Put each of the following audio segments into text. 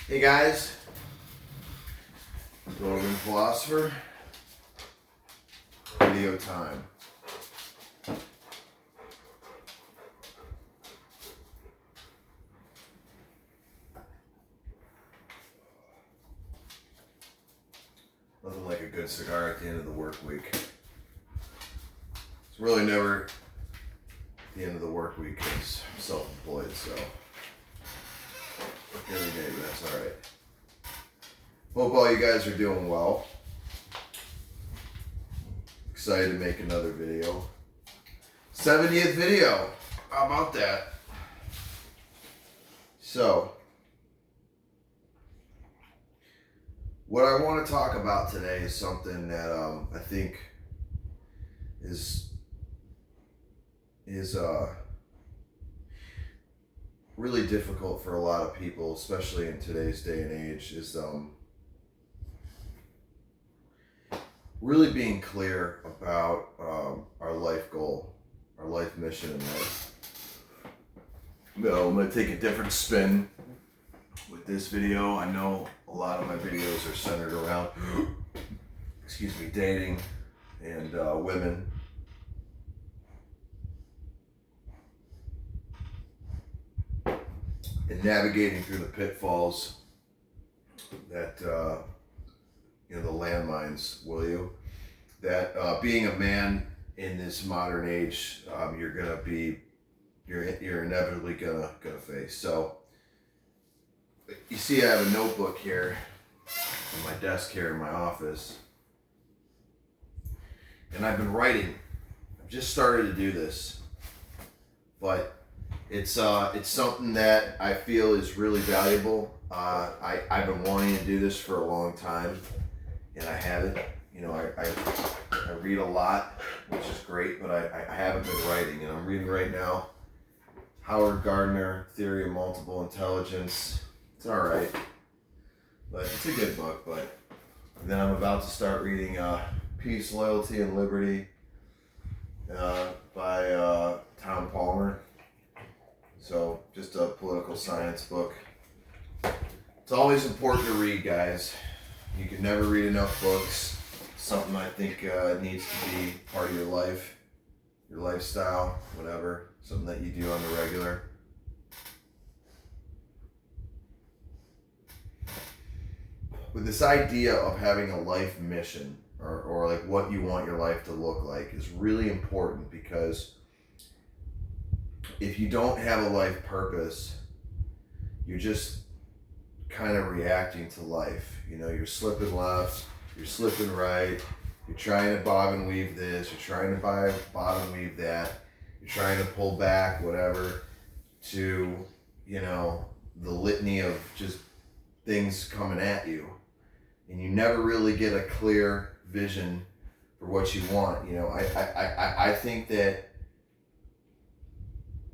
Hey guys, Golden Philosopher, video time. Nothing like a good cigar at the end of the work week. It's really never the end of the work week because I'm self-employed, so every day, but that's alright. Hope all you guys are doing well. Excited to make another video. 70th video. How about that? So, what I want to talk about today is something that I think is really difficult for a lot of people, especially in today's day and age, is really being clear about our life goal, our life mission in life. I'm going to take a different spin with this video. I know a lot of my videos are centered around, dating and women. And navigating through the pitfalls that, the landmines, will you? That being a man in this modern age, you're inevitably gonna face. So, you see, I have a notebook here on my desk here in my office, and I've been writing. I've just started to do this, but it's something that I feel is really valuable. I've been wanting to do this for a long time, and I haven't. I read a lot, which is great, but I haven't been writing, and I'm reading right now Howard Gardner, Theory of Multiple Intelligence. It's all right, but it's a good book. And then I'm about to start reading Peace, Loyalty, and Liberty by Tom Palmer. So, just a political science book. It's always important to read, guys. You can never read enough books. Something I think needs to be part of your life, your lifestyle, whatever. Something that you do on the regular. With this idea of having a life mission, or like what you want your life to look like, is really important, because if you don't have a life purpose, you're just kind of reacting to life. You're slipping left, you're slipping right, you're trying to bob and weave this, you're trying to bob and weave that, you're trying to pull back, whatever, to, the litany of just things coming at you. And you never really get a clear vision for what you want. I think that,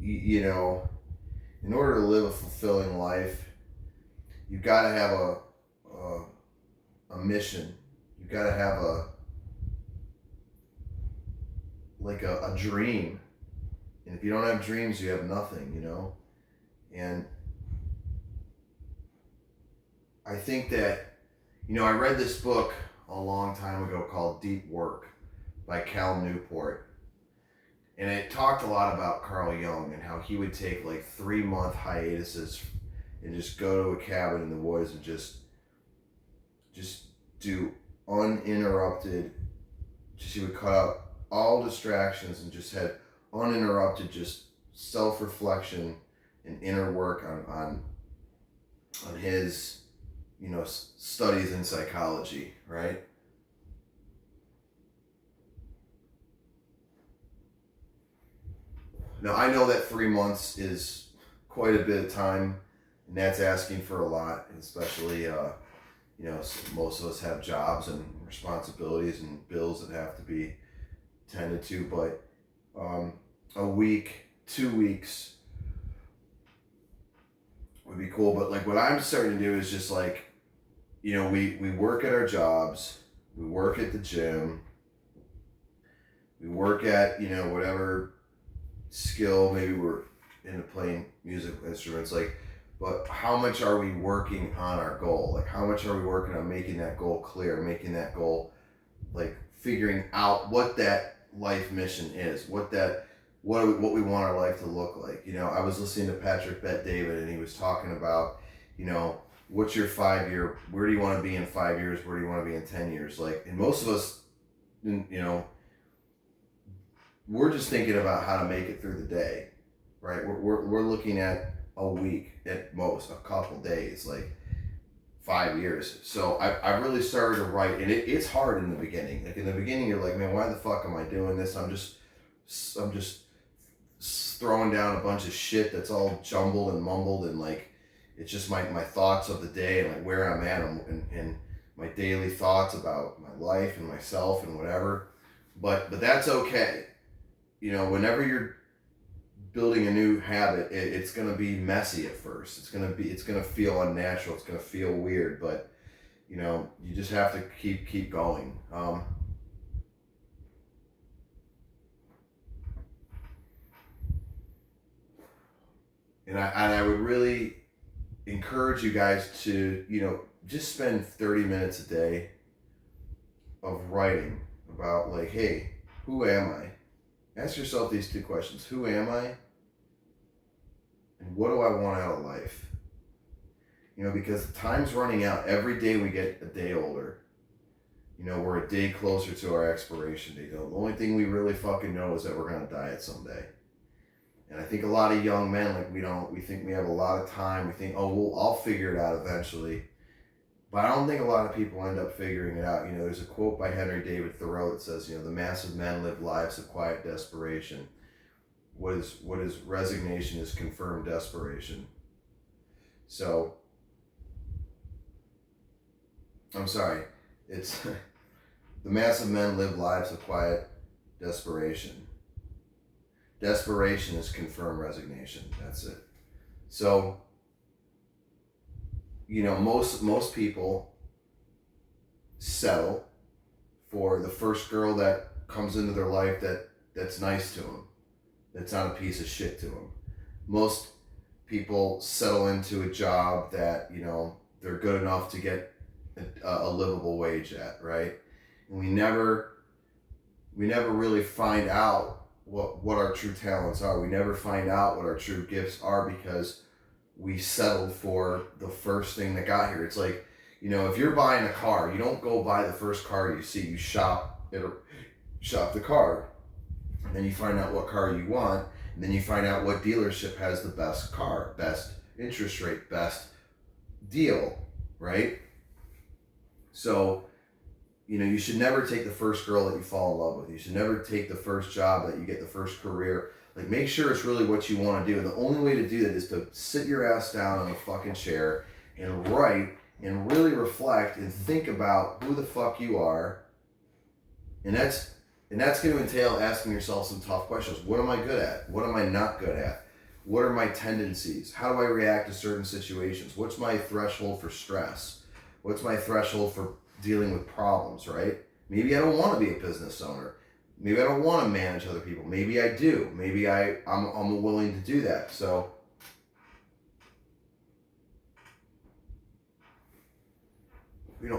in order to live a fulfilling life, you've got to have a mission. You've got to have a dream. And if you don't have dreams, you have nothing, And I think that, I read this book a long time ago called Deep Work by Cal Newport. And it talked a lot about Carl Jung and how he would take 3-month hiatuses and just go to a cabin in the woods and just do uninterrupted, he would cut out all distractions and just had uninterrupted just self-reflection and inner work on his, studies in psychology, right? Now, I know that 3 months is quite a bit of time, and that's asking for a lot, especially, most of us have jobs and responsibilities and bills that have to be tended to, but a week, 2 weeks would be cool. But what I'm starting to do is just we work at our jobs, we work at the gym, we work at, whatever skill, maybe we're into playing musical instruments. but how much are we working on our goal? Like, how much are we working on making that goal clear, making that goal, like figuring out what that life mission is, what we want our life to look like. I was listening to Patrick Bet-David, and he was talking about, what's your 5 year, where do you want to be in 5 years? Where do you want to be in 10 years? Like, and most of us, we're just thinking about how to make it through the day, right? We're looking at a week at most, a couple days, like 5 years. So I really started to write, and it's hard in the beginning. Like in the beginning, you're like, man, why the fuck am I doing this? I'm just throwing down a bunch of shit that's all jumbled and mumbled, and like it's just my thoughts of the day and like where I'm at and my daily thoughts about my life and myself and whatever. But that's okay. Whenever you're building a new habit, it's gonna be messy at first. It's gonna feel unnatural. It's gonna feel weird, but you just have to keep going. And I would really encourage you guys to just spend 30 minutes a day of writing about, like, hey, who am I? Ask yourself these two questions. Who am I? And what do I want out of life? Because time's running out. Every day we get a day older. We're a day closer to our expiration date. The only thing we really fucking know is that we're going to die at someday. And I think a lot of young men, like, we think we have a lot of time. We think, oh, well, I'll figure it out eventually. But I don't think a lot of people end up figuring it out. There's a quote by Henry David Thoreau that says, the mass of men live lives of quiet desperation. What is resignation is confirmed desperation. So, I'm sorry, it's the mass of men live lives of quiet desperation. Desperation is confirmed resignation. That's it. So, most people settle for the first girl that comes into their life that's nice to them, that's not a piece of shit to them. Most people settle into a job that they're good enough to get a livable wage at, right? And we never really find out what our true talents are. We never find out what our true gifts are because we settled for the first thing that got here. It's like, if you're buying a car, you don't go buy the first car you see. You shop the car, and then you find out what car you want, and then you find out what dealership has the best car, best interest rate, best deal, right? So, you should never take the first girl that you fall in love with. You should never take the first job that you get, the first career. Like, make sure it's really what you want to do. And the only way to do that is to sit your ass down on a fucking chair and write and really reflect and think about who the fuck you are. And that's going to entail asking yourself some tough questions. What am I good at? What am I not good at? What are my tendencies? How do I react to certain situations? What's my threshold for stress? What's my threshold for dealing with problems, right? Maybe I don't want to be a business owner. Maybe I don't want to manage other people. Maybe I do. Maybe I'm willing to do that. So,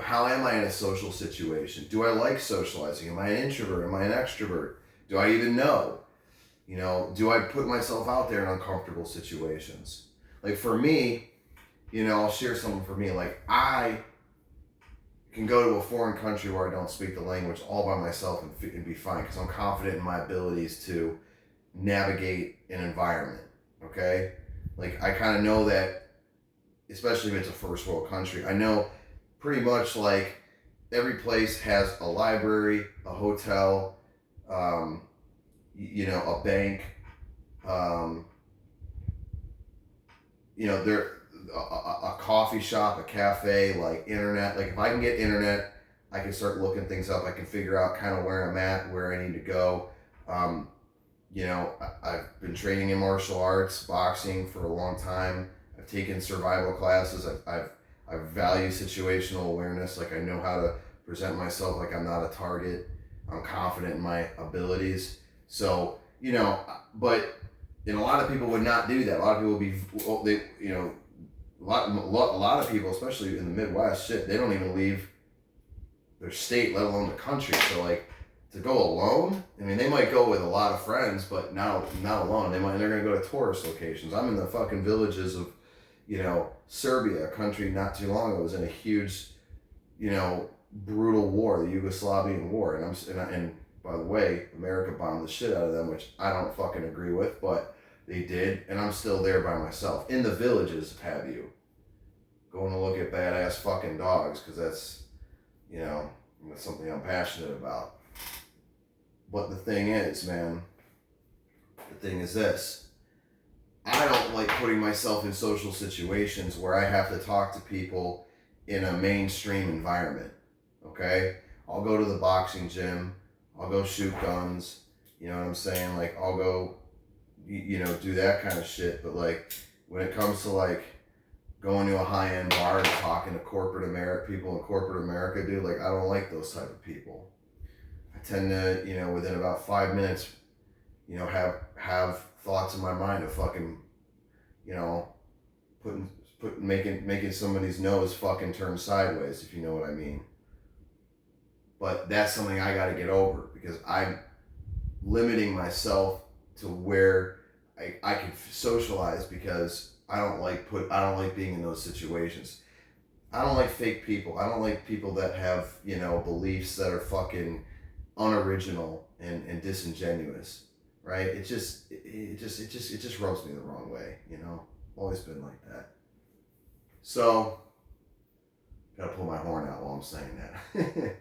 how am I in a social situation? Do I like socializing? Am I an introvert? Am I an extrovert? Do I even know? Do I put myself out there in uncomfortable situations? Like, for me, I'll share something for me. Like, I can go to a foreign country where I don't speak the language all by myself and be fine because I'm confident in my abilities to navigate an environment, okay? Like, I kind of know that, especially if it's a first world country, I know pretty much, like, every place has a library, a hotel, a bank, there a coffee shop, a cafe, like internet. Like, if I can get internet, I can start looking things up. I can figure out kind of where I'm at, where I need to go. I've been training in martial arts, boxing for a long time. I've taken survival classes. I value situational awareness. Like, I know how to present myself like I'm not a target. I'm confident in my abilities. So, but, and a lot of people would not do that. A lot of people would be, a lot of people, especially in the Midwest, shit, they don't even leave their state, let alone the country. So like to go alone, I mean, they might go with a lot of friends, but not alone. They're gonna go to tourist locations. I'm in the fucking villages of, you know, Serbia, a country not too long ago was in a huge, you know, brutal war, the Yugoslavian war, and by the way, America bombed the shit out of them, which I don't fucking agree with, but they did, and I'm still there by myself in the villages. Have you going to look at badass fucking dogs, because that's, you know, that's something I'm passionate about. But the thing is, man, the thing is this. I don't like putting myself in social situations where I have to talk to people in a mainstream environment, okay? I'll go to the boxing gym, I'll go shoot guns, you know what I'm saying? Like, I'll go, you know, do that kind of shit, but like, when it comes to like, going to a high-end bar and talking to people in corporate America, dude, like, I don't like those type of people. I tend to, you know, within about 5 minutes, you know, have thoughts in my mind of fucking, you know, making somebody's nose fucking turn sideways, if you know what I mean. But that's something I got to get over, because I'm limiting myself to where I can socialize, because I don't like being in those situations. I don't like fake people. I don't like people that have, you know, beliefs that are fucking unoriginal and disingenuous, right? It just rubs me the wrong way, you know. Always been like that. So, gotta pull my horn out while I'm saying that.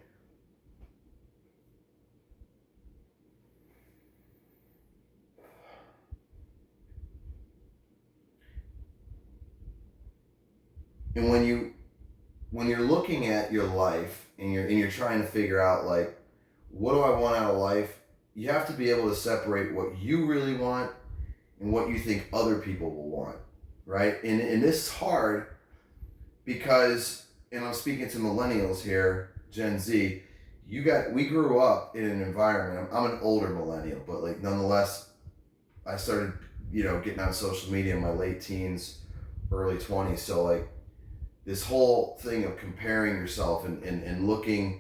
And when you're looking at your life and you're trying to figure out, like, what do I want out of life, you have to be able to separate what you really want and what you think other people will want, right? And this is hard because, and I'm speaking to millennials here, Gen Z, we grew up in an environment, I'm an older millennial, but like nonetheless, I started, you know, getting on social media in my late teens, early 20s, so like, this whole thing of comparing yourself and looking,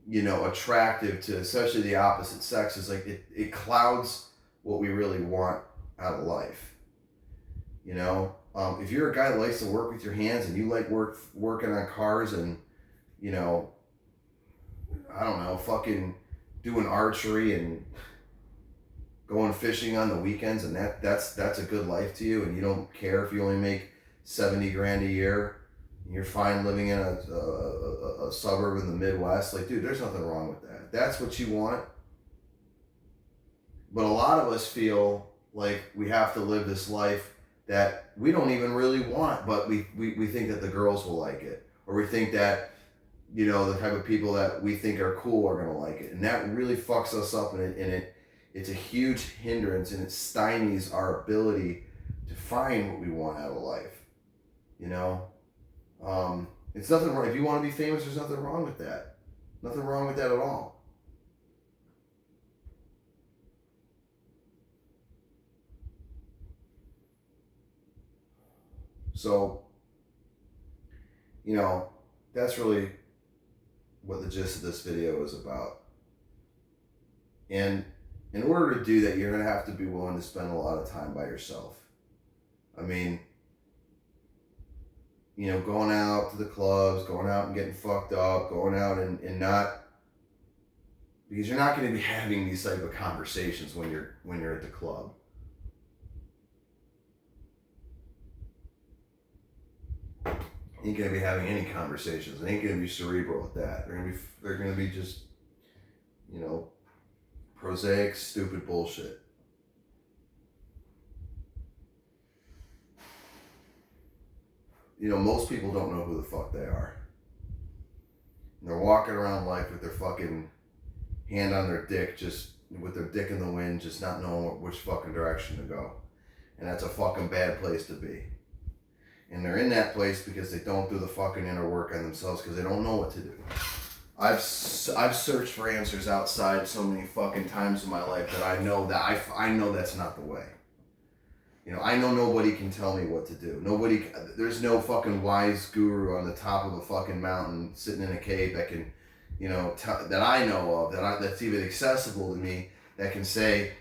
you know, attractive to especially the opposite sex is like, it clouds what we really want out of life. You know, if you're a guy that likes to work with your hands and you like working on cars and, you know, I don't know, fucking doing archery and going fishing on the weekends, and that's a good life to you, and you don't care if you only make $70,000 a year, and you're fine living in a suburb in the Midwest, like, dude, there's nothing wrong with that. That's what you want. But a lot of us feel like we have to live this life that we don't even really want, but we think that the girls will like it, or we think that, you know, the type of people that we think are cool are gonna like it, and that really fucks us up, and it's a huge hindrance, and it stymies our ability to find what we want out of life. You know, it's nothing wrong. If you want to be famous, there's nothing wrong with that. Nothing wrong with that at all. So, you know, that's really what the gist of this video is about. And in order to do that, you're going to have to be willing to spend a lot of time by yourself. I mean, you know, going out to the clubs, going out and getting fucked up, going out and not, because you're not going to be having these type of conversations when you're at the club. You ain't going to be having any conversations. They ain't going to be cerebral with that. They're going to be just, you know, prosaic, stupid bullshit. You know, most people don't know who the fuck they are. And they're walking around life with their fucking hand on their dick, just with their dick in the wind, just not knowing which fucking direction to go. And that's a fucking bad place to be. And they're in that place because they don't do the fucking inner work on themselves, because they don't know what to do. I've searched for answers outside so many fucking times in my life that I know that's not the way. You know, I know nobody can tell me what to do. There's no fucking wise guru on the top of a fucking mountain sitting in a cave that can, you know, that I know of, that's even accessible to me, that can say,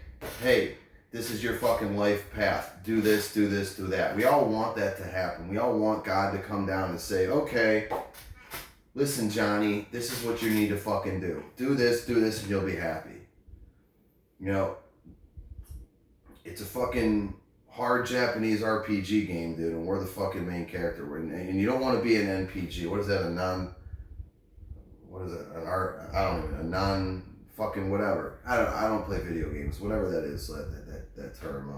hey, this is your fucking life path. Do this, do this, do that. We all want that to happen. We all want God to come down and say, okay, listen, Johnny, this is what you need to fucking do. Do this, and you'll be happy. You know, it's a fucking hard Japanese RPG game, dude, and we're the fucking main character. And you don't want to be an NPG. What is that? A non fucking whatever. I don't play video games. Whatever that is, that term.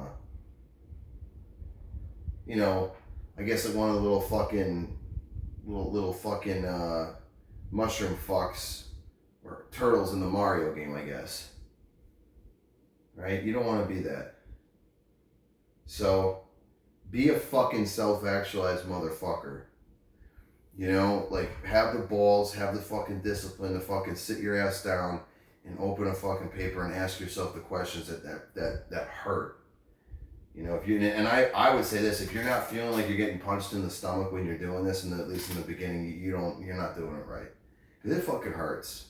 You know, I guess like one of the little fucking mushroom fucks or turtles in the Mario game, I guess. Right? You don't want to be that. So, be a fucking self-actualized motherfucker. You know, like, have the balls, have the fucking discipline to fucking sit your ass down and open a fucking paper and ask yourself the questions that hurt. You know, I would say this, if you're not feeling like you're getting punched in the stomach when you're doing this, and at least in the beginning, you're not doing it right. Because it fucking hurts.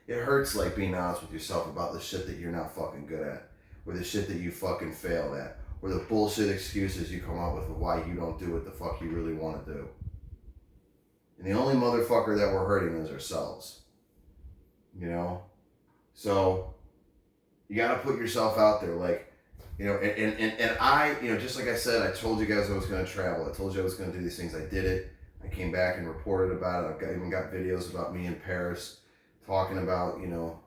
It hurts, like, being honest with yourself about the shit that you're not fucking good at, or the shit that you fucking failed at, or the bullshit excuses you come up with of why you don't do what the fuck you really want to do. And the only motherfucker that we're hurting is ourselves. You know? So, you gotta put yourself out there, like, you know, and I, you know, just like I said, I told you guys I was gonna travel. I told you I was gonna do these things. I did it. I came back and reported about it. Even got videos about me in Paris talking about, you know,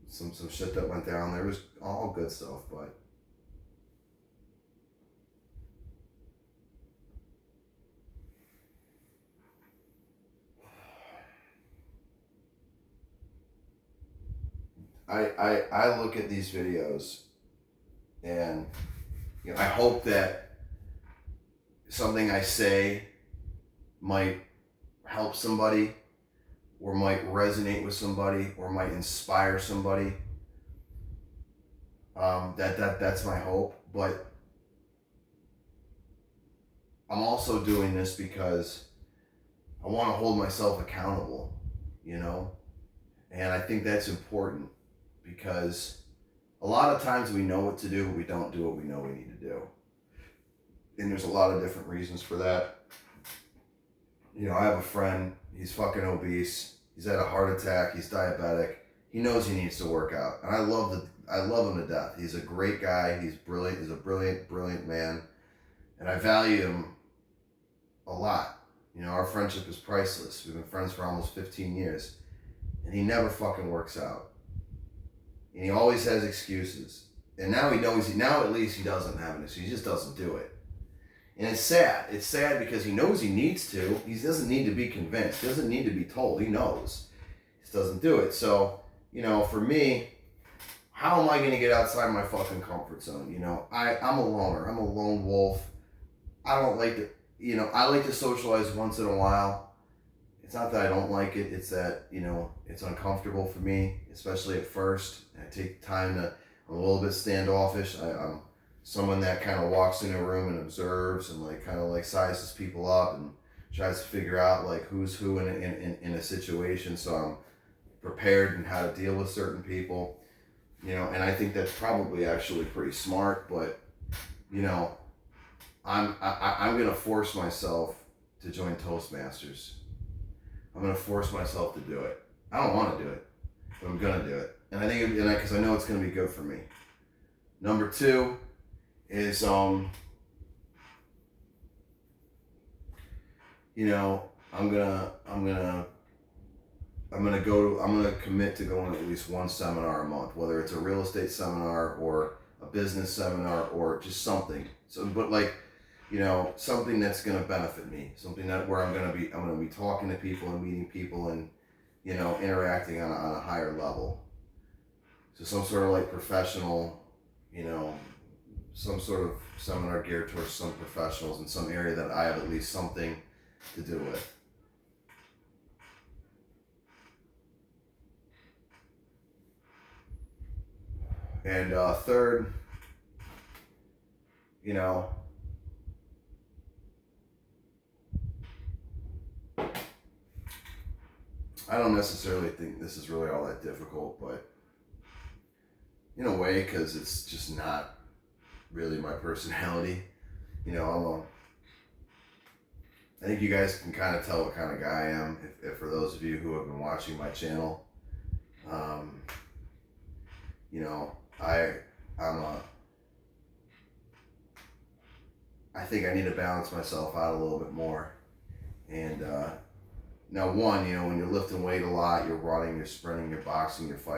some shit that went down. There was all good stuff, but I look at these videos and, you know, I hope that something I say might help somebody, or might resonate with somebody, or might inspire somebody. That's my hope. But I'm also doing this because I want to hold myself accountable, you know? And I think that's important, because a lot of times we know what to do, but we don't do what we know we need to do. And there's a lot of different reasons for that. You know, I have a friend, he's fucking obese, he's had a heart attack, he's diabetic, he knows he needs to work out. And I love him to death. He's a great guy, he's brilliant, he's a brilliant man. And I value him a lot. You know, our friendship is priceless. We've been friends for almost 15 years. And he never fucking works out. And he always has excuses. And now he knows, now at least he doesn't have an excuse. He just doesn't do it. And it's sad. It's sad because he knows he needs to. He doesn't need to be convinced. He doesn't need to be told. He knows. He just doesn't do it. So, you know, for me, how am I going to get outside my fucking comfort zone? You know, I'm a loner. I'm a lone wolf. I don't like to, you know, I like to socialize once in a while. It's not that I don't like it. It's that, you know, it's uncomfortable for me, especially at first. I take time to, I'm a little bit standoffish. I'm someone that kind of walks in a room and observes and like kind of like sizes people up and tries to figure out like who's who in a situation. So I'm prepared in how to deal with certain people, you know, and I think that's probably actually pretty smart, but you know, I'm going to force myself to join Toastmasters. I'm going to force myself to do it. I don't want to do it, but I'm going to do it. And I think, because I know it's going to be good for me. Number 2 is, you know, I'm gonna commit to going to at least one seminar a month, whether it's a real estate seminar or a business seminar or just something. So, but like, you know, something that's going to benefit me, something that where I'm going to be talking to people and meeting people and, you know, interacting on a higher level. So some sort of like professional, you know, some sort of seminar geared towards some professionals in some area that I have at least something to do with. And third, you know, I don't necessarily think this is really all that difficult, but in a way, because it's just not really my personality. You know, I think you guys can kind of tell what kind of guy I am if for those of you who have been watching my channel. You know, I think I need to balance myself out a little bit more. And now, one, you know, when you're lifting weight a lot, you're running, you're sprinting, you're boxing, you're fighting.